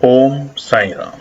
ओम साई राम।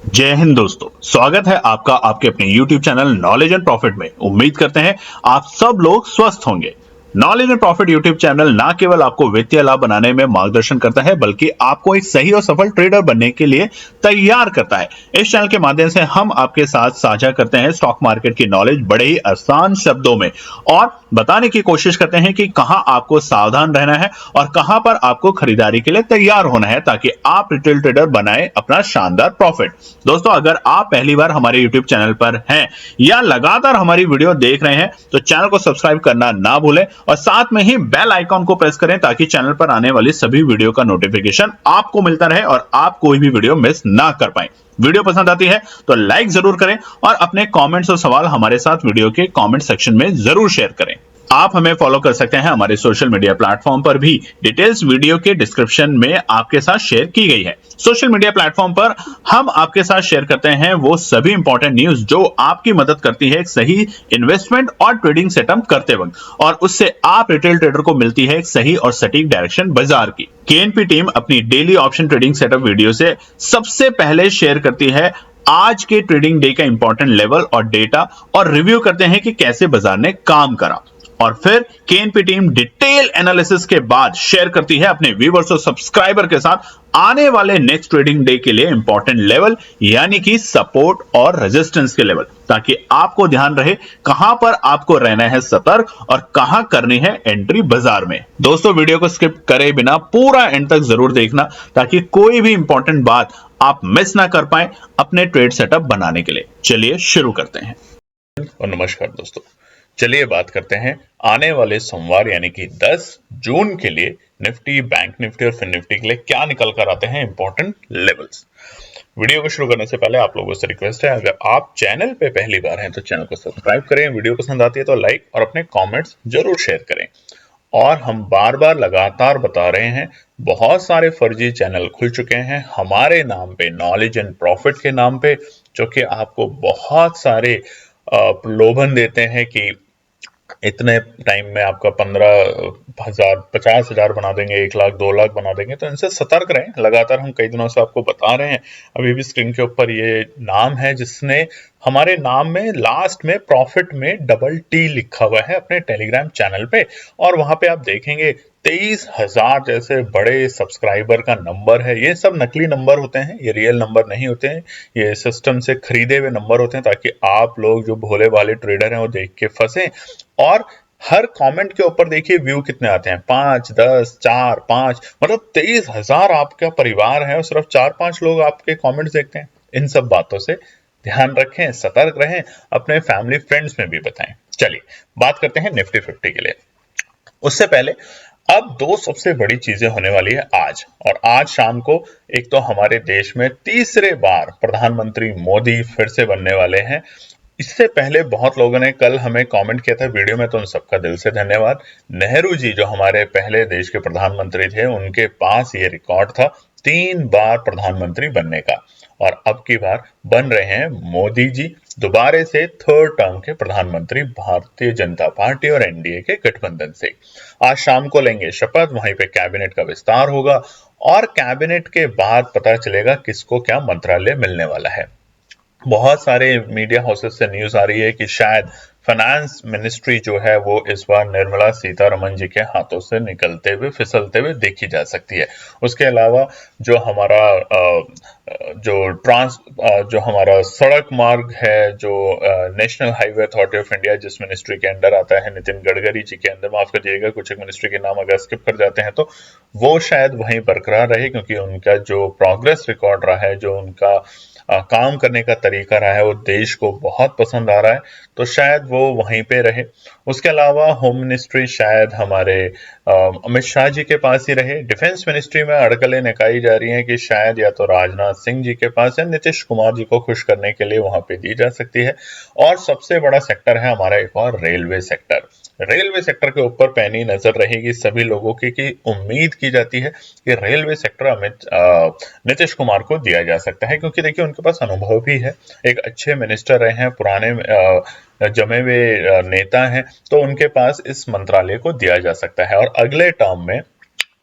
जय हिंद दोस्तों, स्वागत है आपका आपके अपने YouTube channel knowledge and profit में। उम्मीद करते हैं आप सब लोग स्वस्थ होंगे। Knowledge and profit YouTube channel ना केवल आपको वित्तीय लाभ बनाने में मार्गदर्शन करता है, बल्कि आपको एक सही और सफल ट्रेडर बनने के लिए तैयार करता है। इस चैनल के माध्यम से हम आपके साथ साझा करते हैं स्टॉक मार्केट की नॉलेज बड़े ही आसान शब्दों में, और बताने की कोशिश करते हैं कि कहां आपको सावधान रहना है और कहां पर आपको खरीदारी के लिए तैयार होना है, ताकि आप रिटेल ट्रेडर बनाए अपना शानदार प्रॉफिट। दोस्तों, अगर आप पहली बार हमारे YouTube चैनल पर हैं या लगातार हमारी वीडियो देख रहे हैं तो चैनल को सब्सक्राइब करना ना भूलें और साथ में ही बेल आइकॉन को प्रेस करें, ताकि चैनल पर आने वाली सभी वीडियो का नोटिफिकेशन आपको मिलता रहे और आप कोई भी वीडियो मिस ना कर पाए। वीडियो पसंद आती है तो लाइक जरूर करें और अपने कमेंट्स और सवाल हमारे साथ वीडियो के कमेंट सेक्शन में जरूर शेयर करें। आप हमें फॉलो कर सकते हैं हमारे सोशल मीडिया प्लेटफॉर्म पर भी, डिटेल्स वीडियो के डिस्क्रिप्शन में आपके साथ शेयर की गई है। सोशल मीडिया प्लेटफॉर्म पर हम आपके साथ शेयर करते हैं वो सभी इंपॉर्टेंट न्यूज जो आपकी मदद करती है एक सही इन्वेस्टमेंट और ट्रेडिंग सेटअप करते वक्त, और उससे आप रिटेल ट्रेडर को मिलती है एक सही और सटीक डायरेक्शन बाजार की। केएनपी टीम अपनी daily option trading setup video से सबसे पहले शेयर करती है आज के ट्रेडिंग डे का इंपॉर्टेंट लेवल और डेटा, और रिव्यू करते हैं कि कैसे बाजार ने काम करा। और फिर केएनपी टीम डिटेल एनालिसिस के बाद शेयर करती है अपने व्यूअर्स और सब्सक्राइबर के साथ आने वाले नेक्स्ट ट्रेडिंग डे के लिए इंपॉर्टेंट लेवल, यानी कि सपोर्ट और रेजिस्टेंस के लेवल, ताकि आपको ध्यान रहे कहां पर आपको रहना है सतर्क और कहां करनी है एंट्री बाजार में। दोस्तों, वीडियो को स्किप करे बिना पूरा एंड तक जरूर देखना, ताकि कोई भी इंपॉर्टेंट बात आप मिस ना कर पाए अपने ट्रेड सेटअप बनाने के लिए। चलिए शुरू करते हैं। और नमस्कार दोस्तों, चलिए बात करते हैं आने वाले सोमवार यानी कि 10 जून के लिए निफ्टी, बैंक निफ्टी और फिन निफ्टी के लिए क्या निकल कर आते हैं इंपॉर्टेंट लेवल्स। वीडियो को शुरू करने से पहले आप लोगों से रिक्वेस्ट है, अगर आप चैनल पे पहली बार हैं तो चैनल को सब्सक्राइब करें, वीडियो पसंद आती है तो लाइक और अपने कमेंट्स जरूर शेयर करें। और हम बार बार लगातार बता रहे हैं, बहुत सारे फर्जी चैनल खुल चुके हैं हमारे नाम पे, नॉलेज एंड प्रॉफिट के नाम पे, जो कि आपको बहुत सारे प्रलोभन देते हैं कि इतने टाइम में आपका 15,000 50,000 बना देंगे, 1 लाख 2 लाख बना देंगे। तो इनसे सतर्क रहें। लगातार हम कई दिनों से आपको बता रहे हैं। अभी भी स्क्रीन के ऊपर ये नाम है जिसने हमारे नाम में लास्ट में प्रॉफिट में डबल टी लिखा हुआ है अपने टेलीग्राम चैनल पे, और वहां पे आप देखेंगे 23,000 जैसे बड़े सब्सक्राइबर का नंबर है। ये सब नकली नंबर होते हैं, ये रियल नंबर नहीं होते हैं, ये सिस्टम से खरीदे हुए नंबर होते हैं, ताकि आप लोग जो भोले भाले ट्रेडर हैं वो देख के फंसे। और हर कमेंट के ऊपर देखिए व्यू कितने आते हैं, 5, 10, 4, 5, मतलब 23,000 आपका परिवार है और सिर्फ 4-5 लोग आपके कमेंट्स देखते हैं। इन सब बातों से ध्यान रखें, सतर्क रहें, अपने फैमिली फ्रेंड्स में भी बताएं। चलिए बात करते हैं निफ्टी 50 के लिए। उससे पहले अब दो सबसे बड़ी चीजें होने वाली है आज, और आज शाम को एक तो हमारे देश में तीसरे बार प्रधानमंत्री मोदी फिर से बनने वाले हैं। इससे पहले बहुत लोगों ने कल हमें कमेंट किया था वीडियो में, तो उन सबका दिल से धन्यवाद। नेहरू जी जो हमारे पहले देश के प्रधानमंत्री थे, उनके पास ये रिकॉर्ड था 3 बार प्रधानमंत्री बनने का, और अब की बार बन रहे हैं मोदी जी दोबारे से 3rd टर्म के प्रधानमंत्री भारतीय जनता पार्टी और एनडीए के गठबंधन से। आज शाम को लेंगे शपथ, वहीं पे कैबिनेट का विस्तार होगा, और कैबिनेट के बाद पता चलेगा किसको क्या मंत्रालय मिलने वाला है। बहुत सारे मीडिया हाउसेस से न्यूज आ रही है कि शायद फाइनेंस मिनिस्ट्री जो है वो इस बार निर्मला सीतारमण जी के हाथों से निकलते हुए, फिसलते हुए देखी जा सकती है। उसके अलावा जो हमारा जो हमारा सड़क मार्ग है, जो national highway authority of India जिस मिनिस्ट्री के अंडर आता है, नितिन गडकरी जी के अंदर, माफ करिएगा कुछ एक मिनिस्ट्री के नाम अगर स्किप कर जाते हैं तो वो शायद वहीं बरकरार रहे, क्योंकि उनका जो प्रोग्रेस रिकॉर्ड रहा है, जो उनका काम करने का तरीका रहा है, वो देश को बहुत पसंद आ रहा है, तो शायद वो वहीं पे रहे। उसके अलावा होम मिनिस्ट्री शायद हमारे अमित शाह जी के पास ही रहे। डिफेंस मिनिस्ट्री में अड़कलें निकाली जा रही हैं कि शायद या तो राजनाथ सिंह जी के पास या नीतीश कुमार जी को खुश करने के लिए वहां पे दी जा सकती है। और सबसे बड़ा सेक्टर है हमारा एक और रेलवे सेक्टर। रेलवे सेक्टर के ऊपर पैनी नजर रहेगी सभी लोगों की, कि उम्मीद की जाती है कि रेलवे सेक्टर नीतीश कुमार को दिया जा सकता है, क्योंकि देखिए उनके पास अनुभव भी है, एक अच्छे मिनिस्टर रहे हैं, पुराने जमे हुए नेता हैं, तो उनके पास इस मंत्रालय को दिया जा सकता है। और अगले टर्म में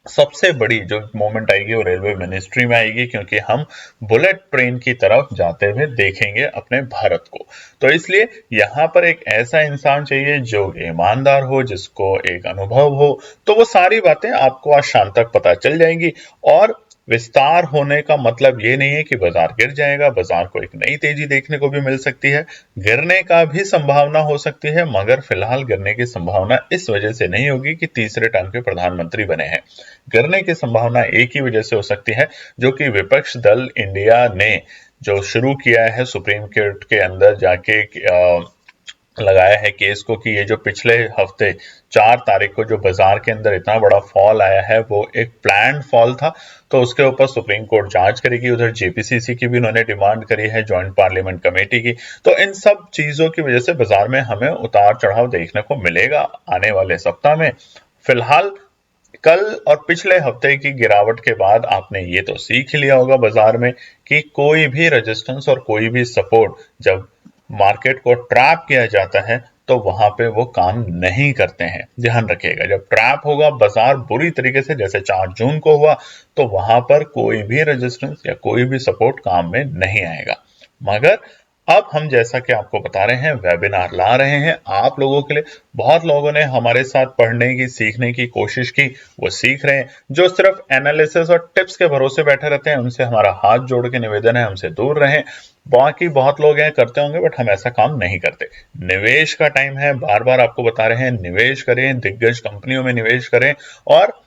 सबसे बड़ी जो मूवमेंट आएगी वो रेलवे मिनिस्ट्री में आएगी, क्योंकि हम बुलेट ट्रेन की तरफ जाते हुए देखेंगे अपने भारत को। तो इसलिए यहाँ पर एक ऐसा इंसान चाहिए जो ईमानदार हो, जिसको एक अनुभव हो। तो वो सारी बातें आपको आज शाम तक पता चल जाएंगी। और विस्तार होने का मतलब ये नहीं है कि बाजार गिर जाएगा, बाजार को एक नई तेजी देखने को भी मिल सकती है, गिरने का भी संभावना हो सकती है, मगर फिलहाल गिरने की संभावना इस वजह से नहीं होगी कि तीसरे टर्म के प्रधानमंत्री बने हैं। गिरने की संभावना एक ही वजह से हो सकती है, जो कि विपक्ष दल इंडिया ने जो शुरू किया है सुप्रीम कोर्ट के अंदर जाके लगाया है केस को, कि ये जो पिछले हफ्ते 4 तारीख को जो बाजार के अंदर इतना बड़ा फॉल आया है वो एक प्लान्ड फॉल था। तो उसके ऊपर सुप्रीम कोर्ट जांच करेगी। उधर जेपीसीसी की भी उन्होंने डिमांड करी है, ज्वाइंट पार्लियामेंट कमेटी की। तो इन सब चीजों की वजह से बाजार में हमें उतार चढ़ाव देखने को मिलेगा आने वाले सप्ताह में। फिलहाल कल और पिछले हफ्ते की गिरावट के बाद आपने ये तो सीख लिया होगा बाजार में कि कोई भी रेजिस्टेंस और कोई भी सपोर्ट जब मार्केट को ट्रैप किया जाता है तो वहां पे वो काम नहीं करते हैं। ध्यान रखिएगा, जब ट्रैप होगा बाजार बुरी तरीके से, जैसे 4 जून को हुआ, तो वहां पर कोई भी रेजिस्टेंस या कोई भी सपोर्ट काम में नहीं आएगा। मगर अब हम जैसा कि आपको बता रहे हैं, वेबिनार ला रहे हैं आप लोगों के लिए। बहुत लोगों ने हमारे साथ पढ़ने की, सीखने की कोशिश की, वो सीख रहे हैं। जो सिर्फ एनालिसिस और टिप्स के भरोसे बैठे रहते हैं, उनसे हमारा हाथ जोड़ के निवेदन है, हमसे दूर रहें। बाकी बहुत लोग हैं करते होंगे, बट हम ऐसा काम नहीं करते। निवेश का टाइम है, बार बार आपको बता रहे हैं, निवेश करें, दिग्गज कंपनियों में निवेश करें, और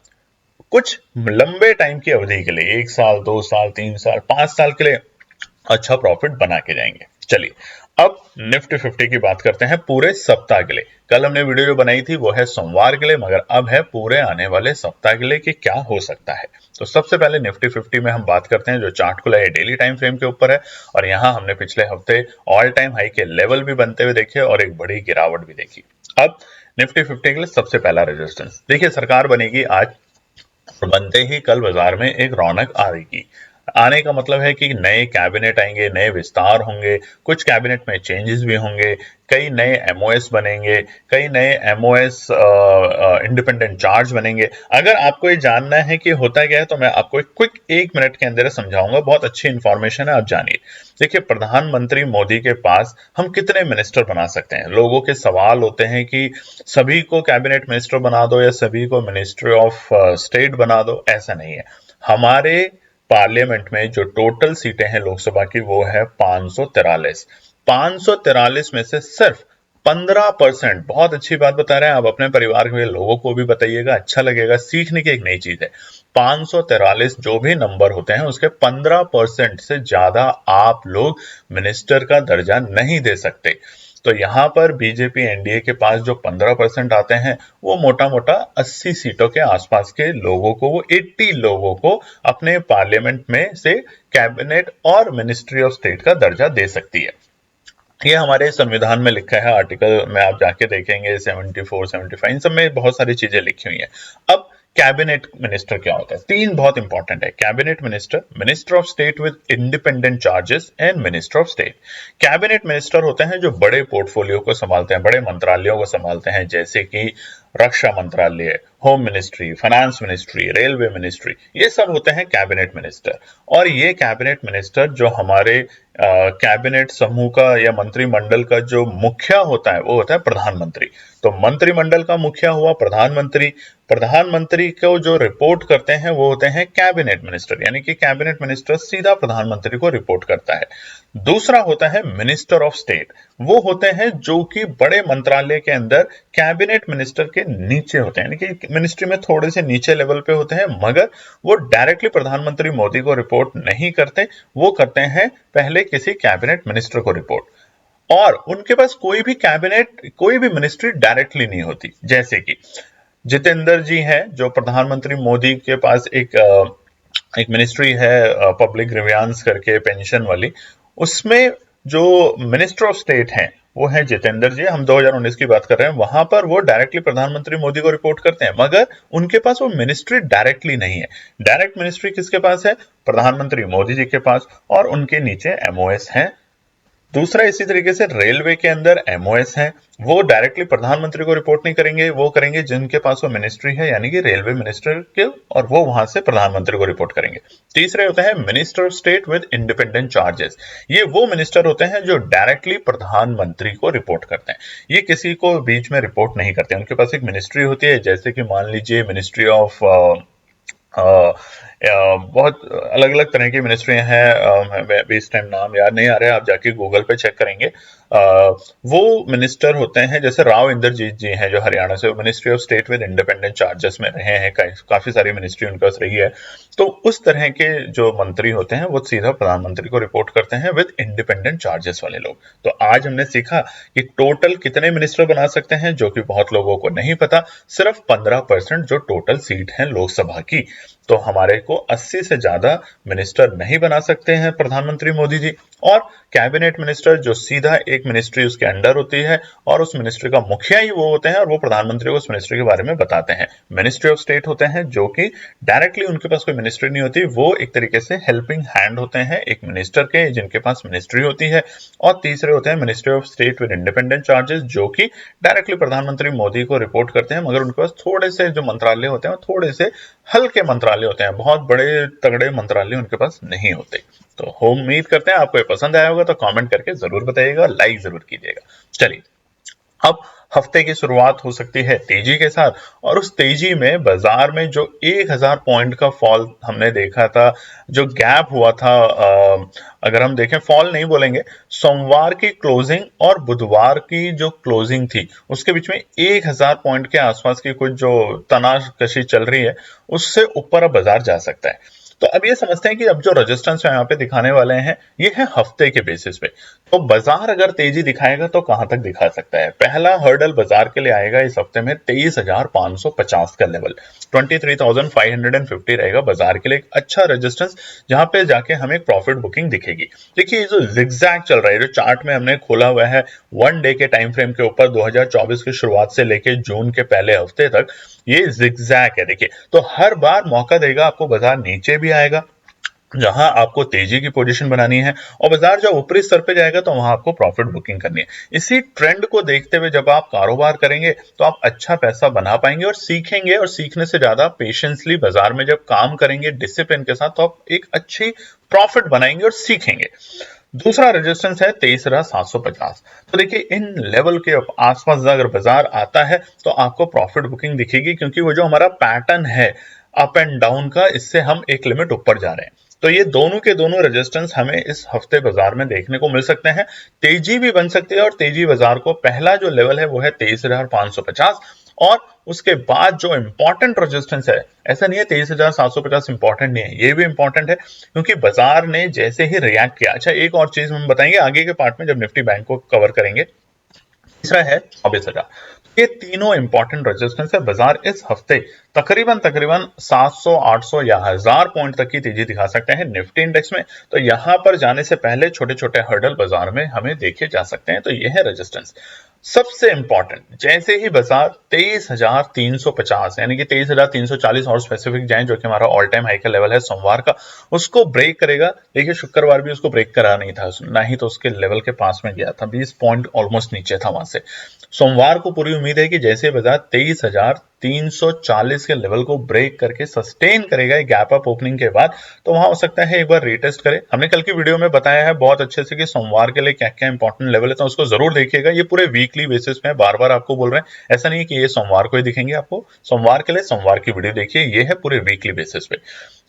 कुछ लंबे टाइम की अवधि के लिए, 1 साल, 2 साल, 3 साल, 5 साल के लिए अच्छा प्रॉफिट बना के जाएंगे। चलिए अब निफ्टी 50 की बात करते हैं पूरे सप्ताह के लिए। कल हमने वीडियो जो बनाई थी वो है सोमवार के लिए, मगर अब है पूरे आने वाले सप्ताह के लिए कि क्या हो सकता है। तो सबसे पहले निफ्टी 50 में हम बात करते हैं, जो चार्ट खुला है डेली टाइम फ्रेम के ऊपर है, और यहां हमने पिछले हफ्ते ऑल टाइम हाई के लेवल भी बनते हुए देखे और एक बड़ी गिरावट भी देखी। अब निफ्टी 50 के लिए सबसे पहला रेजिस्टेंस देखिए, सरकार बनेगी आज, और बनते ही कल बाजार में एक रौनक आएगी। आने का मतलब है कि नए कैबिनेट आएंगे, नए विस्तार होंगे, कुछ कैबिनेट में चेंजेस भी होंगे, कई नए एमओएस बनेंगे, कई नए एमओएस इंडिपेंडेंट चार्ज बनेंगे। अगर आपको ये जानना है कि होता क्या है, तो मैं आपको एक क्विक 1 मिनट के अंदर समझाऊंगा, बहुत अच्छी इंफॉर्मेशन है, आप जानिए। देखिए, प्रधानमंत्री मोदी के पास हम कितने मिनिस्टर बना सकते हैं। लोगों के सवाल होते हैं कि सभी को कैबिनेट मिनिस्टर बना दो या सभी को मिनिस्ट्री ऑफ स्टेट बना दो, ऐसा नहीं है। हमारे पार्लियामेंट में जो टोटल सीटें हैं लोकसभा की, वो है 543। 543 में से सिर्फ 15%, बहुत अच्छी बात बता रहे हैं, आप अपने परिवार के लोगों को भी बताइएगा, अच्छा लगेगा, सीखने की एक नई चीज है। 543 जो भी नंबर होते हैं उसके 15% से ज्यादा आप लोग मिनिस्टर का दर्जा नहीं दे सकते। तो यहां पर बीजेपी एनडीए के पास जो 15% आते हैं, वो मोटा मोटा 80 सीटों के आसपास के लोगों को, वो 80 लोगों को अपने पार्लियामेंट में से कैबिनेट और मिनिस्ट्री ऑफ स्टेट का दर्जा दे सकती है। ये हमारे संविधान में लिखा है, आर्टिकल में आप जाके देखेंगे 74, 75, इन सब में बहुत सारी चीजें लिखी हुई हैं। अब कैबिनेट मिनिस्टर क्या होता है? 3 बहुत इंपॉर्टेंट है, cabinet minister, minister of state with independent charges and minister of state. Cabinet minister होते हैं जो बड़े पोर्टफोलियो को संभालते हैं, बड़े मंत्रालयों को संभालते हैं, जैसे कि रक्षा मंत्रालय, home ministry, finance ministry, railway ministry, ये सब होते हैं कैबिनेट मिनिस्टर। और ये कैबिनेट मिनिस्टर जो हमारे कैबिनेट समूह का या मंत्रिमंडल का जो मुखिया होता है, वो होता है प्रधानमंत्री। तो मंत्रिमंडल का मुखिया हुआ प्रधानमंत्री। प्रधानमंत्री को जो रिपोर्ट करते हैं वो होते हैं कैबिनेट मिनिस्टर, यानी कि कैबिनेट मिनिस्टर सीधा प्रधानमंत्री को रिपोर्ट करता है। दूसरा होता है मिनिस्टर ऑफ स्टेट, वो होते हैं जो कि बड़े मंत्रालय के अंदर कैबिनेट मिनिस्टर के नीचे होते हैं, यानी कि मिनिस्ट्री में थोड़े से नीचे लेवल पे होते हैं, मगर वो डायरेक्टली प्रधानमंत्री मोदी को रिपोर्ट नहीं करते, वो करते हैं पहले किसी कैबिनेट मिनिस्टर को रिपोर्ट। और उनके पास कोई भी कैबिनेट, कोई भी मिनिस्ट्री डायरेक्टली नहीं होती। जैसे कि जितेंद्र जी हैं, जो प्रधानमंत्री मोदी के पास एक मिनिस्ट्री है पब्लिक ग्रीवियंस करके, पेंशन वाली, उसमें जो मिनिस्टर ऑफ स्टेट हैं वो है जितेंद्र जी। हम 2019 की बात कर रहे हैं, वहां पर वो डायरेक्टली प्रधानमंत्री मोदी को रिपोर्ट करते हैं, मगर उनके पास वो मिनिस्ट्री डायरेक्टली नहीं है। डायरेक्ट मिनिस्ट्री किसके पास है? प्रधानमंत्री मोदी जी के पास, और उनके नीचे एमओएस हैं, दूसरा इसी तरीके से रेलवे के अंदर एमओएस है, वो डायरेक्टली प्रधानमंत्री को रिपोर्ट नहीं करेंगे, वो करेंगे जिनके पास वो मिनिस्ट्री है, यानी कि रेलवे मिनिस्टर के, और वो वहां से प्रधानमंत्री को रिपोर्ट करेंगे। तीसरे होते हैं minister of state with independent charges. ये वो मिनिस्टर होते हैं जो डायरेक्टली प्रधानमंत्री को रिपोर्ट करते हैं, ये किसी को बीच में रिपोर्ट नहीं करते। उनके पास एक मिनिस्ट्री होती है, जैसे कि मान लीजिए मिनिस्ट्री ऑफ बहुत अलग अलग तरह की मिनिस्ट्रियां हैं, इस टाइम नाम याद नहीं आ रहा है, आप जाके गूगल पे चेक करेंगे। वो मिनिस्टर होते हैं, जैसे राव इंद्रजीत जी हैं जो हरियाणा से, ministry of state with independent charges में रहे हैं, काफी सारी मिनिस्ट्री उनके पास रही है। तो उस तरह के जो मंत्री होते हैं वो सीधा प्रधानमंत्री को रिपोर्ट करते हैं विद इंडिपेंडेंट चार्जेस वाले लोग। तो आज हमने सीखा कि टोटल कितने मिनिस्टर बना सकते हैं, जो कि बहुत लोगों को नहीं पता, सिर्फ 15% जो टोटल सीट है लोकसभा की। तो हमारे को 80 से ज्यादा मिनिस्टर नहीं बना सकते हैं प्रधानमंत्री मोदी जी। और कैबिनेट मिनिस्टर जो सीधा एक मिनिस्ट्री उसके अंडर होती है और उस मिनिस्ट्री का मुखिया ही वो होते हैं और वो प्रधानमंत्री को उस मिनिस्ट्री के बारे में बताते हैं। मिनिस्ट्री ऑफ स्टेट होते हैं जो कि डायरेक्टली उनके पास कोई मिनिस्ट्री नहीं होती, वो एक तरीके से हेल्पिंग हैंड होते हैं एक मिनिस्टर के जिनके पास मिनिस्ट्री होती है। और तीसरे होते हैं ministry of state with independent charges, जो कि डायरेक्टली प्रधानमंत्री मोदी को रिपोर्ट करते हैं, मगर उनके पास थोड़े से जो मंत्रालय होते हैं थोड़े से हल्के मंत्रालय होते हैं, बहुत बड़े तगड़े मंत्रालय उनके पास नहीं होते। तो उम्मीद करते हैं आपको ये पसंद आया होगा, तो कमेंट करके जरूर बताइएगा, लाइक जरूर कीजिएगा। चलिए, अब हफ्ते की शुरुआत हो सकती है तेजी के साथ, और उस तेजी में बाजार में जो 1000 पॉइंट का फॉल हमने देखा था, जो गैप हुआ था, अगर हम देखें, फॉल नहीं बोलेंगे, सोमवार की क्लोजिंग और बुधवार की जो क्लोजिंग थी उसके बीच में 1000 पॉइंट के आसपास की कुछ जो तनाकशी चल रही है, उससे ऊपर अब बाजार जा सकता है। तो अब ये समझते हैं कि अब जो रेजिस्टेंस यहाँ पे दिखाने वाले हैं ये है हफ्ते के बेसिस पे। तो बाजार अगर तेजी दिखाएगा तो कहां तक दिखा सकता है? पहला हर्डल बाजार के लिए आएगा इस हफ्ते में 23,550 का लेवल, 23,550 रहेगा बाजार के लिए एक अच्छा रेजिस्टेंस, जहां पे जाके हमें प्रॉफिट बुकिंग दिखेगी। देखिए, ये जो जिगजैग चल रहा है, जो चार्ट में हमने खोला हुआ है 1 डे के टाइम फ्रेम के ऊपर 2024 की शुरुआत से लेके जून के पहले हफ्ते तक, ये जिगजैग है। देखिए, तो हर बार मौका देगा आपको, बाजार नीचे भी आएगा जहां आपको तेजी की पोजीशन बनानी है, और बाजार जब ऊपरी स्तर पे जाएगा तो वहां आपको प्रॉफिट बुकिंग करनी है। इसी ट्रेंड को देखते हुए जब आप कारोबार करेंगे तो आप अच्छा पैसा बना पाएंगे और सीखेंगे, और सीखने से ज्यादा पेशेंसली बाजार में जब काम करेंगे डिसिप्लिन के साथ, तो आप एक अच्छी प्रॉफिट बनाएंगे और सीखेंगे। दूसरा रेजिस्टेंस है 23,750। तो देखिए, इन लेवल के आसपास अगर बाजार आता है तो आपको प्रॉफिट बुकिंग दिखेगी, क्योंकि वो जो हमारा पैटर्न है अप एंड डाउन का, इससे हम एक लिमिट ऊपर जा रहे हैं। तो ये दोनों के दोनों रेजिस्टेंस हमें इस हफ्ते बाजार में देखने को मिल सकते हैं। तेजी भी बन सकती है, और तेजी बाजार को पहला जो लेवल है वो है 23,550, और उसके बाद जो इंपॉर्टेंट रेजिस्टेंस है, ऐसा नहीं है 23,750 इंपॉर्टेंट नहीं है, ये भी इंपॉर्टेंट है, क्योंकि बाजार ने जैसे ही रिएक्ट किया। अच्छा, एक और चीज हम बताएंगे आगे के पार्ट में जब निफ्टी बैंक को कवर करेंगे। तीसरा है 24,000। ये तीनों इंपॉर्टेंट रेजिस्टेंस है। बाजार इस हफ्ते तकरीबन 700, 800 या 1000 पॉइंट तक की तेजी दिखा सकते हैं निफ्टी इंडेक्स में। तो यहां पर जाने से पहले छोटे छोटे हर्डल बाजार में हमें देखे जा सकते हैं। तो यह है रेजिस्टेंस। सबसे इंपॉर्टेंट, जैसे ही बाजार 23,350 यानी कि 23,340 और स्पेसिफिक जाए, जो कि हमारा ऑल टाइम हाई का लेवल है सोमवार का, उसको ब्रेक करेगा। देखिए, शुक्रवार भी उसको ब्रेक करा नहीं था, ना ही तो उसके लेवल के पास में गया था, 20 पॉइंट ऑलमोस्ट नीचे था वहां से। सोमवार को पूरी उम्मीद है कि जैसे बाजार 23,340 के लेवल को ब्रेक करके सस्टेन करेगा गैप अप ओपनिंग के बाद, तो वहां हो सकता है एक बार रीटेस्ट करे। हमने कल की वीडियो में बताया है बहुत अच्छे से कि सोमवार के लिए क्या क्या इंपॉर्टेंट लेवल है, तो उसको जरूर देखिएगा। ये पूरे वीकली बेसिस में बार बार आपको बोल रहे हैं, ऐसा नहीं है कि ये सोमवार को ही दिखेंगे आपको। सोमवार के लिए सोमवार की वीडियो देखिए, ये है पूरे वीकली बेसिस पे।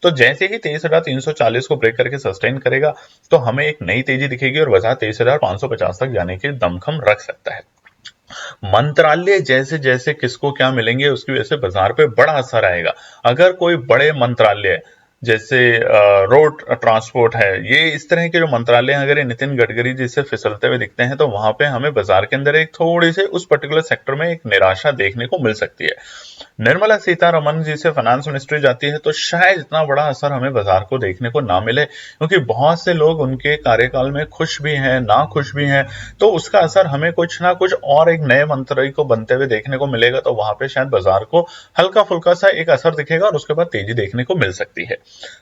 तो जैसे ही 23,340 को ब्रेक करके सस्टेन करेगा तो हमें एक नई तेजी दिखेगी, और बाजार 23,550 तक जाने के दमखम रख सकता है। मंत्रालय जैसे जैसे किसको क्या मिलेंगे उसकी वजह से बाजार पे बड़ा असर आएगा। अगर कोई बड़े मंत्रालय जैसे रोड ट्रांसपोर्ट है, ये इस तरह के जो मंत्रालय अगर ये नितिन गडकरी जी से फिसलते हुए दिखते हैं, तो वहां पे हमें बाजार के अंदर एक थोड़ी से उस पर्टिकुलर सेक्टर में एक निराशा देखने को मिल सकती है। निर्मला सीतारमण जी से फाइनेंस मिनिस्ट्री जाती है तो शायद इतना बड़ा असर हमें बाजार को देखने को ना मिले, क्योंकि बहुत से लोग उनके कार्यकाल में खुश भी हैं, ना खुश भी हैं। तो उसका असर हमें कुछ ना कुछ और एक नए मंत्री को बनते हुए देखने को मिलेगा, तो वहां पे शायद बाजार को हल्का फुल्का सा एक असर दिखेगा और उसके बाद तेजी देखने को मिल सकती है।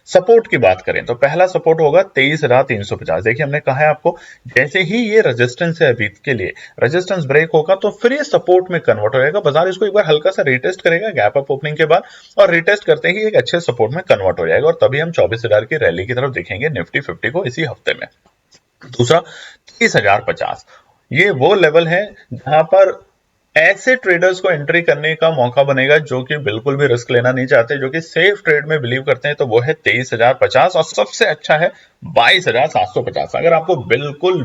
सपोर्ट की बात करें तो पहला सपोर्ट होगा 23,350। देखिए हमने कहा है आपको, जैसे ही ये रेजिस्टेंस है अभी के लिए, रेजिस्टेंस ब्रेक होगा तो फिर ये सपोर्ट में कन्वर्ट हो जाएगा। बाजार इसको एक बार हल्का सा रिटेस्ट करेगा गैप अप ओपनिंग के बाद, और रिटेस्ट करते ही एक अच्छे सपोर्ट में कन्वर्ट हो जाएगा, और तभी हम 24,000 की रैली की तरफ देखेंगे निफ्टी 50 को इसी हफ्ते में। दूसरा 30,050, ये वो लेवल है जहां पर ऐसे ट्रेडर्स को एंट्री करने का मौका बनेगा जो कि बिल्कुल भी रिस्क लेना नहीं चाहते, जो कि सेफ ट्रेड में बिलीव करते हैं, तो वो है 23,050, और सबसे अच्छा है 22,750। अगर आपको बिल्कुल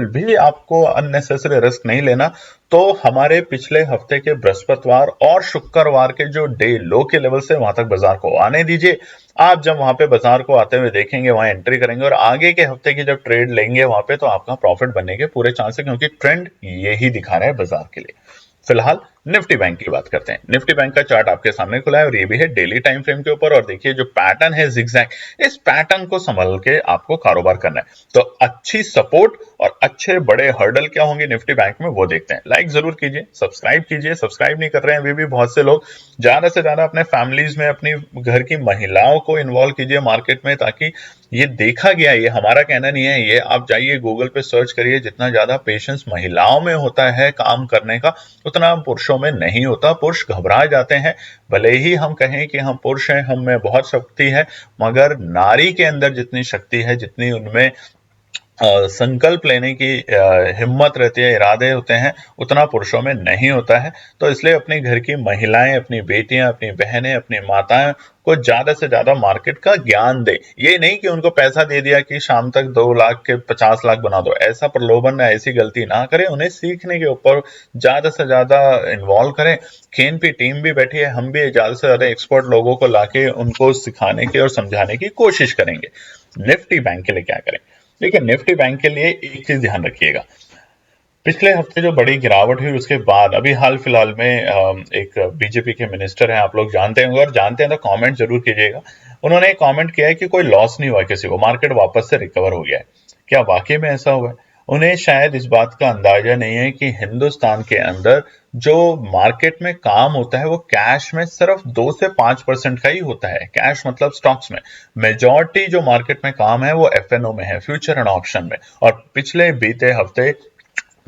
भी आपको अननेसेसरी रिस्क नहीं लेना, तो हमारे पिछले हफ्ते के बृहस्पतिवार और शुक्रवार के जो डे लो के लेवल से वहां तक बाजार को आने दीजिए। आप जब वहां पे बाजार को आते हुए देखेंगे, वहां एंट्री करेंगे और आगे के हफ्ते की जब ट्रेड लेंगे वहां पे, तो आपका प्रॉफिट बनने के पूरे चांस है, क्योंकि ट्रेंड यही दिखा रहा है बाजार के लिए। फिलहाल निफ्टी बैंक की बात करते हैं। निफ्टी बैंक का चार्ट आपके सामने खुला है और ये भी है डेली टाइम फ्रेम के ऊपर, और देखिए जो पैटर्न है जिगजैग, इस पैटर्न को संभल के आपको कारोबार करना है। तो अच्छी सपोर्ट और अच्छे बड़े हर्डल क्या होंगे निफ्टी बैंक में, वो देखते हैं। लाइक जरूर कीजिए, सब्सक्राइब कीजिए, सब्सक्राइब नहीं कर रहे हैं वे भी बहुत से लोग। ज्यादा से ज्यादा अपने फैमिलीज में, अपनी घर की महिलाओं को इन्वॉल्व कीजिए मार्केट में, ताकि ये देखा गया, ये हमारा कहना नहीं है, ये आप जाइए गूगल पे सर्च करिए, जितना ज्यादा पेशेंस महिलाओं में होता है काम करने का, उतना पुरुषों में नहीं होता। पुरुष घबरा जाते हैं, भले ही हम कहें कि हम पुरुष हैं, हम में बहुत शक्ति है, मगर नारी के अंदर जितनी शक्ति है, जितनी उनमें संकल्प लेने की हिम्मत रहती है, इरादे होते हैं, उतना पुरुषों में नहीं होता है। तो इसलिए अपने घर की महिलाएं, अपनी बेटियां, अपनी बहनें, अपनी माताएं को ज्यादा से ज्यादा मार्केट का ज्ञान दे। ये नहीं कि उनको पैसा दे दिया कि शाम तक 2 लाख के 50 लाख बना दो, ऐसा प्रलोभन, ऐसी गलती ना करें। उन्हें सीखने के ऊपर ज्यादा से ज्यादा इन्वॉल्व करें। खेन की टीम भी बैठी है, हम भी ज्यादा से ज्यादा एक्सपर्ट लोगों को लाके उनको सिखाने की और समझाने की कोशिश करेंगे। निफ्टी बैंक के लिए क्या करें? देखिए निफ्टी बैंक के लिए एक चीज ध्यान रखिएगा, पिछले हफ्ते जो बड़ी गिरावट हुई उसके बाद अभी हाल फिलहाल में एक बीजेपी के मिनिस्टर हैं, आप लोग जानते होंगे, और जानते हैं तो कमेंट जरूर कीजिएगा। उन्होंने एक कमेंट किया है कि कोई लॉस नहीं हुआ किसी को, मार्केट वापस से रिकवर हो गया है। क्या वाकई में ऐसा हुआ है? उन्हें शायद इस बात का अंदाजा नहीं है कि हिंदुस्तान के अंदर जो मार्केट में काम होता है वो कैश में सिर्फ 2 से 5% का ही होता है। कैश मतलब स्टॉक्स में। मेजॉरिटी जो मार्केट में काम है वो एफएनओ में है, फ्यूचर एंड ऑप्शन में। और पिछले बीते हफ्ते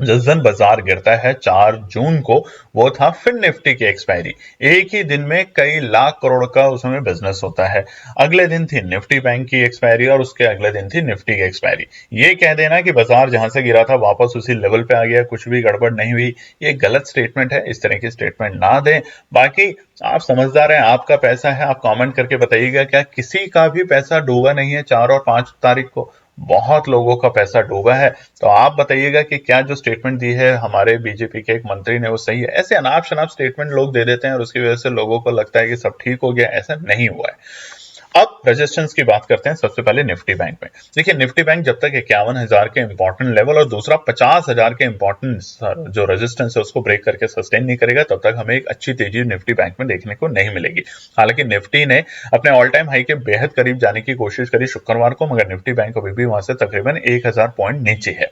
जिस दिन बाजार गिरता है 4 जून को, वो था फिर निफ्टी की एक्सपायरी। एक ही दिन में कई लाख करोड़ का उसमें बिजनेस होता है। अगले दिन थी निफ्टी बैंक की एक्सपायरी और उसके अगले दिन थी निफ्टी की एक्सपायरी। ये कह देना कि बाजार जहां से गिरा था वापस उसी लेवल पे आ गया, कुछ भी गड़बड़ नहीं हुई, ये गलत स्टेटमेंट है। इस तरह की स्टेटमेंट ना दें। बाकी आप समझदार हैं, आपका पैसा है, आप कमेंट करके बताइएगा क्या किसी का भी पैसा डूबा नहीं है 4 और 5 तारीख को? बहुत लोगों का पैसा डूबा है। तो आप बताइएगा कि क्या जो स्टेटमेंट दी है हमारे बीजेपी के एक मंत्री ने वो सही है? ऐसे अनाप शनाप स्टेटमेंट लोग दे देते हैं और उसकी वजह से लोगों को लगता है कि सब ठीक हो गया, ऐसा नहीं हुआ है। अब रेजिस्टेंस की बात करते हैं सबसे पहले निफ्टी बैंक में। देखिए निफ्टी बैंक जब तक 51,000 के इंपॉर्टेंट लेवल और दूसरा 50,000 के इंपॉर्टेंट जो रेजिस्टेंस है उसको ब्रेक करके सस्टेन नहीं करेगा, तब तक हमें एक अच्छी तेजी निफ्टी बैंक में देखने को नहीं मिलेगी। हालांकि निफ्टी ने अपने ऑल टाइम हाई के बेहद करीब जाने की कोशिश करी शुक्रवार को, मगर निफ्टी बैंक अभी भी वहां से तकरीबन 1,000 पॉइंट नीचे है।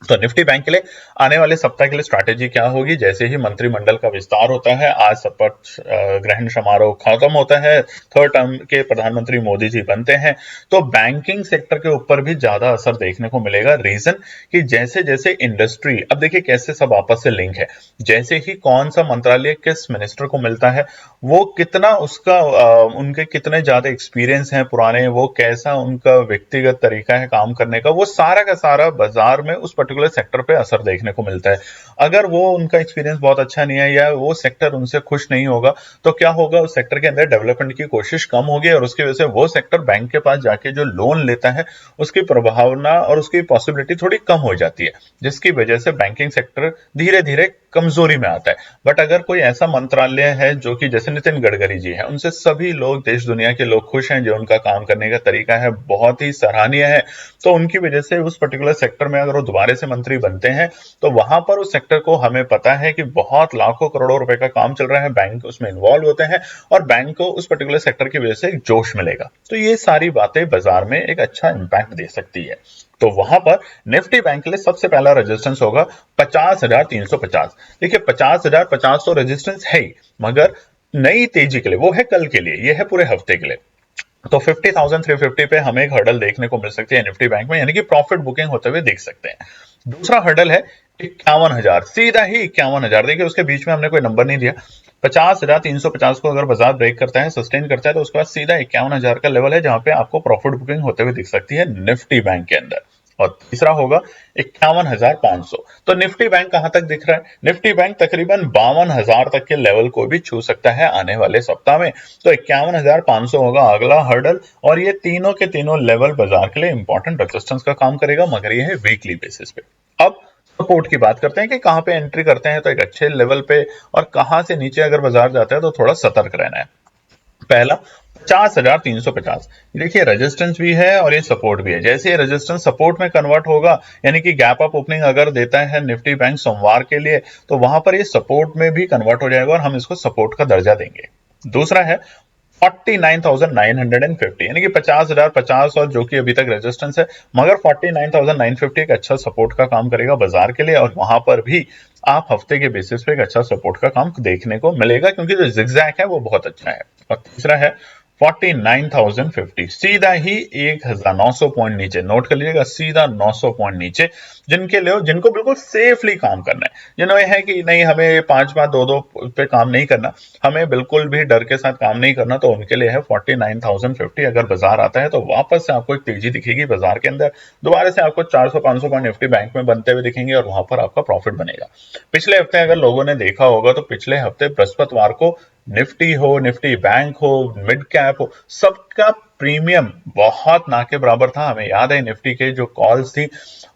तो निफ्टी बैंक के लिए आने वाले सप्ताह के लिए स्ट्रैटेजी क्या होगी? जैसे ही मंत्रिमंडल का विस्तार होता है, आज शपथ ग्रहण समारोह खत्म होता है, थर्ड टर्म के प्रधानमंत्री मोदी जी बनते हैं, तो बैंकिंग सेक्टर के ऊपर भी ज्यादा असर देखने को मिलेगा। रीजन कि जैसे जैसे इंडस्ट्री, अब देखिए कैसे सब आपस से लिंक है, जैसे ही कौन सा मंत्रालय किस मिनिस्टर को मिलता है, वो कितना उसका उनके कितने ज्यादा एक्सपीरियंस हैं पुराने, वो कैसा उनका व्यक्तिगत तरीका है काम करने का, वो सारा का सारा बाजार में उस पर्टिकुलर सेक्टर पे असर देखने को मिलता है। अगर वो उनका एक्सपीरियंस बहुत अच्छा नहीं है या वो सेक्टर उनसे खुश नहीं होगा, तो क्या होगा? उस सेक्टर के अंदर डेवलपमेंट की कोशिश कम होगी और उसकी वजह से वो सेक्टर बैंक के पास जाके जो लोन लेता है उसकी प्रभावना और उसकी पॉसिबिलिटी थोड़ी कम हो जाती है, जिसकी वजह से बैंकिंग सेक्टर धीरे धीरे कमजोरी में आता है। बट अगर कोई ऐसा मंत्रालय है जो कि जैसे नितिन गडकरी जी है, उनसे सभी लोग देश दुनिया के लोग खुश हैं, जो उनका काम करने का तरीका है बहुत ही सराहनीय है, तो उनकी वजह से उस पर्टिकुलर सेक्टर में अगर वो दोबारा से मंत्री बनते हैं, तो वहां पर उस सेक्टर को हमें पता है कि बहुत लाखों करोड़ों रुपए का काम चल रहा है, बैंक उसमें इन्वॉल्व होते हैं और बैंक को उस पर्टिकुलर सेक्टर की वजह से एक जोश मिलेगा। तो ये सारी बातें बाजार में एक अच्छा इंपैक्ट दे सकती है। तो वहां पर निफ्टी बैंक के लिए सबसे पहला रेजिस्टेंस होगा 50,350। देखिए 50,050 तो रेजिस्टेंस है ही, मगर नई तेजी के लिए वो है कल के लिए, ये है पूरे हफ्ते के लिए। तो 50,350 पे हमें एक हर्डल देखने को मिल सकती है निफ्टी बैंक में, यानी कि प्रॉफिट बुकिंग होते हुए देख सकते हैं। दूसरा हर्डल है 51,000, सीधा ही 51,000। देखिए उसके बीच में हमने कोई नंबर नहीं दिया। 50,350 को अगर बाजार ब्रेक करता है, सस्टेन करता है, तो उसके बाद सीधा 51,000 का लेवल है जहां पे आपको प्रॉफिट बुकिंग होते हुए दिख सकती है निफ्टी बैंक के अंदर। और तीसरा होगा 51,500। तो निफ्टी बैंक कहां तक दिख रहा है? निफ्टी बैंक तकरीबन 52,000 तक के लेवल को भी छू सकता है आने वाले सप्ताह में। तो 51,500 होगा अगला हर्डल, और ये तीनों के तीनों लेवल बाजार के लिए इंपॉर्टेंट रेजिस्टेंस का काम करेगा, मगर ये है वीकली बेसिस पे। अब सपोर्ट की बात करते हैं कि कहां पे एंट्री करते हैं तो एक अच्छे लेवल पे, और कहां से नीचे अगर बाजार जाता है तो थोड़ा सतर्क रहना है। पहला 50,350, देखिए रेजिस्टेंस भी है और ये सपोर्ट भी है। जैसे ये रेजिस्टेंस सपोर्ट में कन्वर्ट होगा, यानी कि गैप अप ओपनिंग अगर देता है निफ्टी बैंक सोमवार के लिए, तो वहां पर ये सपोर्ट में भी कन्वर्ट हो जाएगा और हम इसको सपोर्ट का दर्जा देंगे। दूसरा है 49,950, यानी कि 50,050, और जो कि अभी तक रेजिस्टेंस है, मगर 49,950 एक अच्छा सपोर्ट का काम करेगा बाजार के लिए, और वहां पर भी आप हफ्ते के बेसिस पे एक अच्छा सपोर्ट का काम देखने को मिलेगा, क्योंकि जो जिगजैग है वो बहुत अच्छा है। और तीसरा है 49,050, सीधा ही 1,900 पॉइंट नीचे, नोट कर लीजिएगा, सीधा 900 पॉइंट नीचे। जिनके लिए, जिनको बिल्कुल सेफली काम करना है, जिन्हें है कि नहीं हमें 5 दो दो पे काम नहीं करना, हमें बिल्कुल भी डर के साथ काम नहीं करना, तो उनके लिए है 49,050। अगर बाजार आता है तो वापस से आपको एक तेजी दिखेगी बाजार के अंदर, दोबारा से आपको 400-500 पॉइंट निफ्टी बैंक में बनते हुए दिखेंगे, और वहां पर आपका प्रॉफिट बनेगा। पिछले हफ्ते अगर लोगों ने देखा होगा तो पिछले हफ्ते बृहस्पतिवार को निफ्टी हो, निफ्टी बैंक हो, मिड कैप हो, सबका प्रीमियम बहुत ना के बराबर था। हमें याद है निफ्टी के जो कॉल्स थी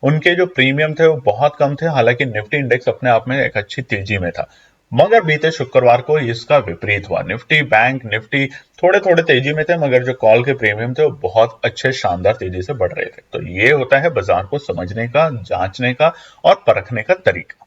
उनके जो प्रीमियम थे वो बहुत कम थे, हालांकि निफ्टी इंडेक्स अपने आप में एक अच्छी तेजी में था। मगर बीते शुक्रवार को इसका विपरीत हुआ, निफ्टी बैंक, निफ्टी थोड़े थोड़े तेजी में थे, मगर जो कॉल के प्रीमियम थे वो बहुत अच्छे शानदार तेजी से बढ़ रहे थे। तो ये होता है बाजार को समझने का, जांचने का और परखने का तरीका।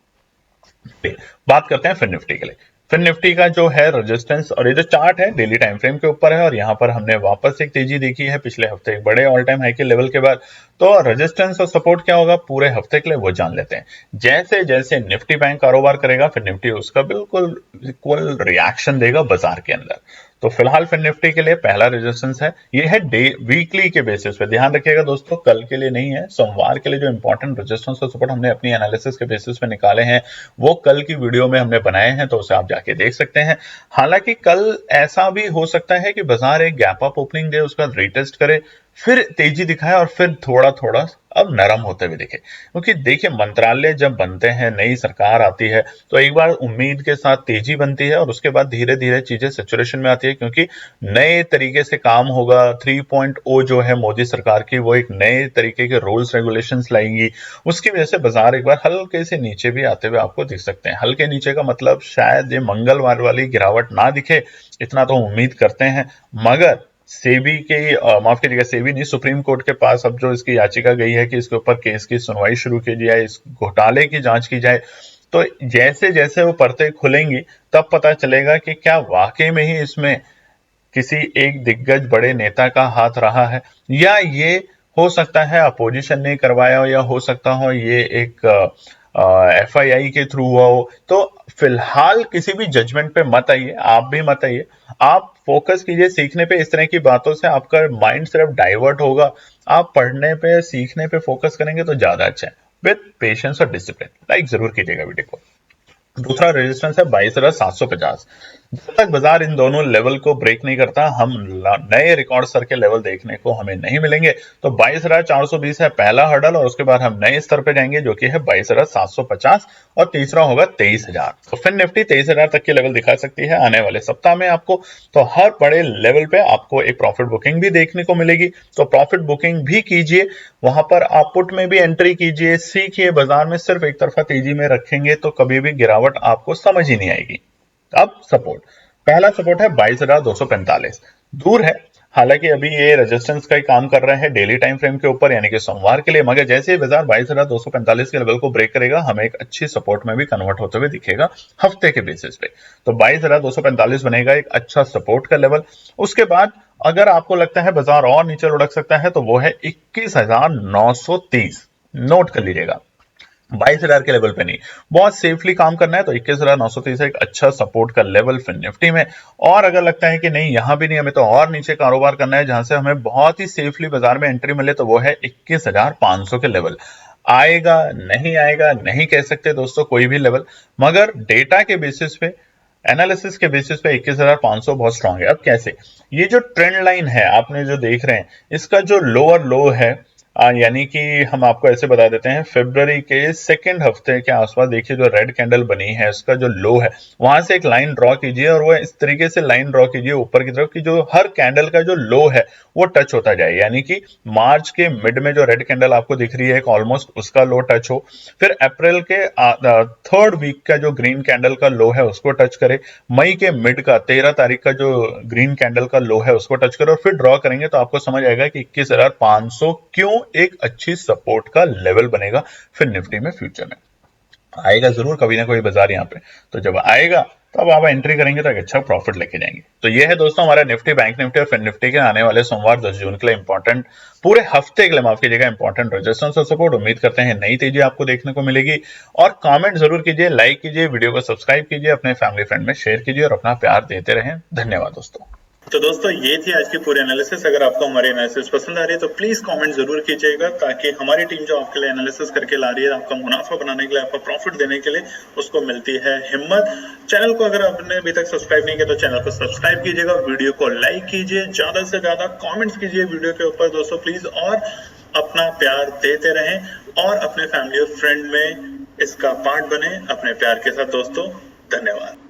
बात करते हैं फिर निफ्टी के लिए। फिर निफ्टी का जो है रेजिस्टेंस, और ये जो चार्ट है डेली टाइम फ्रेम के ऊपर है, और यहाँ पर हमने वापस एक तेजी देखी है पिछले हफ्ते एक बड़े ऑल टाइम हाई के लेवल के बाद। तो रेजिस्टेंस और सपोर्ट क्या होगा पूरे हफ्ते के लिए वो जान लेते हैं। जैसे जैसे निफ्टी बैंक कारोबार करेगा, फिर निफ्टी उसका बिल्कुल इक्वल रिएक्शन देगा बाजार के अंदर। तो फिलहाल फिर निफ्टी के लिए पहला रेजिस्टेंस है, ये है डे वीकली के बेसिस पे। ध्यान रखिएगा दोस्तों, कल के लिए नहीं है, सोमवार के लिए जो इंपॉर्टेंट रेजिस्टेंस और सपोर्ट हमने अपनी एनालिसिस के बेसिस पे निकाले हैं वो कल की वीडियो में हमने बनाए हैं, तो उसे आप जाके देख सकते हैं। हालांकि कल ऐसा भी हो सकता है कि बाजार एक गैप अप ओपनिंग दे, उसका रीटेस्ट करे, फिर तेजी दिखाए, और फिर थोड़ा थोड़ा अब नरम होते हुए दिखे। क्योंकि देखिए मंत्रालय जब बनते हैं, नई सरकार आती है, तो एक बार उम्मीद के साथ तेजी बनती है, और उसके बाद धीरे धीरे चीजें सैचुरेशन में आती है, क्योंकि नए तरीके से काम होगा। 3.0 जो है मोदी सरकार की, वो एक नए तरीके के रूल्स रेगुलेशंस लाएंगी, उसकी वजह से बाजार एक बार हल्के से नीचे भी आते हुए आपको दिख सकते हैं। हल्के नीचे का मतलब शायद ये मंगलवार वाली गिरावट ना दिखे, इतना तो उम्मीद करते हैं। मगर सेबी के, माफ कीजिएगा, सेबी नहीं, सुप्रीम कोर्ट के पास अब जो इसकी याचिका गई है कि इसके ऊपर केस की सुनवाई शुरू की जाए, इस घोटाले की जांच की जाए, तो जैसे जैसे वो परतें खुलेंगी तब पता चलेगा कि क्या वाकई में ही इसमें किसी एक दिग्गज बड़े नेता का हाथ रहा है, या ये हो सकता है अपोजिशन ने करवाया हो, या हो सकता हो ये एक एफआईआई के थ्रू हुआ हो। तो फिलहाल किसी भी जजमेंट पे मत आइए, आप भी मत आइए। आप फोकस कीजिए सीखने पे। इस तरह की बातों से आपका माइंड सिर्फ डाइवर्ट होगा। आप पढ़ने पे, सीखने पे फोकस करेंगे तो ज्यादा अच्छा है, विद पेशेंस और डिसिप्लिन। लाइक जरूर कीजिएगा वीडियो को। दूसरा रेजिस्टेंस है 22,750। जब तक बाजार इन दोनों लेवल को ब्रेक नहीं करता, हम नए रिकॉर्ड स्तर के लेवल देखने को हमें नहीं मिलेंगे। तो 22,420 है पहला हर्डल, और उसके बाद हम नए स्तर पे जाएंगे जो कि है 22,750, और तीसरा होगा 23,000। तो फिर निफ्टी 23,000 तक के लेवल दिखा सकती है आने वाले सप्ताह में आपको। तो हर बड़े लेवल पे आपको एक प्रॉफिट बुकिंग भी देखने को मिलेगी, तो प्रॉफिट बुकिंग भी कीजिए। वहां पर आप पुट में भी एंट्री कीजिए, सीखिए। बाजार में सिर्फ एक तरफा तेजी में रखेंगे तो कभी भी गिरावट आपको समझ ही नहीं आएगी। अब सपोर्ट, पहला सपोर्ट है 22,245, दूर है, हालांकि अभी ये रेजिस्टेंस का ही काम कर रहे हैं डेली टाइम फ्रेम के ऊपर, यानी कि सोमवार के लिए। मगर जैसे ही बाजार 22,245 के लेवल को ब्रेक करेगा, हमें एक अच्छी सपोर्ट में भी कन्वर्ट होते हुए दिखेगा हफ्ते के बेसिस पे। तो 22,245 बनेगा एक अच्छा सपोर्ट का लेवल। उसके बाद अगर आपको लगता है बाजार और नीचे लुढ़क सकता है, तो वो है 21,930, नोट कर लीजिएगा। 22,000 के लेवल पे नहीं, बहुत सेफली काम करना है तो 21,930 एक अच्छा सपोर्ट का लेवल फिर निफ्टी में। और अगर लगता है कि नहीं यहां भी नहीं, हमें तो और नीचे कारोबार करना है जहां से हमें बहुत ही सेफली बाजार में एंट्री मिले, तो वो है 21,500 के लेवल। आएगा नहीं आएगा नहीं कह सकते दोस्तों कोई भी लेवल, मगर डेटा के बेसिस पे, एनालिसिस के बेसिस पे 21,500 बहुत स्ट्रांग है। अब कैसे, ये जो ट्रेंड लाइन है आपने जो देख रहे हैं, इसका जो लोअर लो है, यानी कि हम आपको ऐसे बता देते हैं, फरवरी के सेकेंड हफ्ते के आसपास देखिए जो रेड कैंडल बनी है उसका जो लो है, वहां से एक लाइन ड्रॉ कीजिए और वो इस तरीके से लाइन ड्रॉ कीजिए ऊपर की तरफ कि जो हर कैंडल का जो लो है वो टच होता जाए, यानी कि मार्च के मिड में जो रेड कैंडल आपको दिख रही है एक ऑलमोस्ट उसका लो टच हो, फिर अप्रैल के थर्ड वीक का जो ग्रीन कैंडल का लो है उसको टच करे, मई के मिड का 13 तारीख का जो ग्रीन कैंडल का लो है उसको टच करे और फिर ड्रॉ करेंगे तो आपको समझ आएगा कि 21,500 क्यों एक अच्छी सपोर्ट का लेवल बनेगा फिर निफ्टी में फ्यूचर में। आएगा जरूर कभी ना कोई बाजार यहाँ पे, तो जब आएगा तब आप एंट्री करेंगे तो एक अच्छा प्रॉफिट लेके जाएंगे। तो ये है दोस्तों हमारा निफ्टी, बैंक निफ्टी और फिर निफ्टी के आने वाले सोमवार 10 जून के लिए इंपॉर्टेंट, पूरे हफ्ते के लिए माफ कीजिएगा, इंपॉर्टेंट रेजिस्टेंस और सपोर्ट। उम्मीद करते हैं नई तेजी आपको देखने को मिलेगी, और कमेंट जरूर कीजिए, लाइक कीजिए, वीडियो को सब्सक्राइब कीजिए, अपने फैमिली फ्रेंड में शेयर कीजिए और अपना प्यार देते रहें। धन्यवाद दोस्तों। तो दोस्तों ये थी आज की पूरी एनालिसिस। अगर आपको हमारी एनालिसिस पसंद आ रही है तो प्लीज कमेंट जरूर कीजिएगा, ताकि हमारी टीम जो आपके लिए एनालिसिस करके ला रही है, आपका मुनाफा बनाने के लिए, आपका प्रॉफिट देने के लिए, उसको मिलती है हिम्मत। चैनल को अगर आपने अभी तक सब्सक्राइब नहीं किया तो चैनल को सब्सक्राइब कीजिएगा, वीडियो को लाइक कीजिए, ज्यादा से ज्यादा कॉमेंट्स कीजिए वीडियो के ऊपर दोस्तों प्लीज, और अपना प्यार देते रहें और अपने फैमिली और फ्रेंड में इसका पार्ट बने अपने प्यार के साथ दोस्तों। धन्यवाद।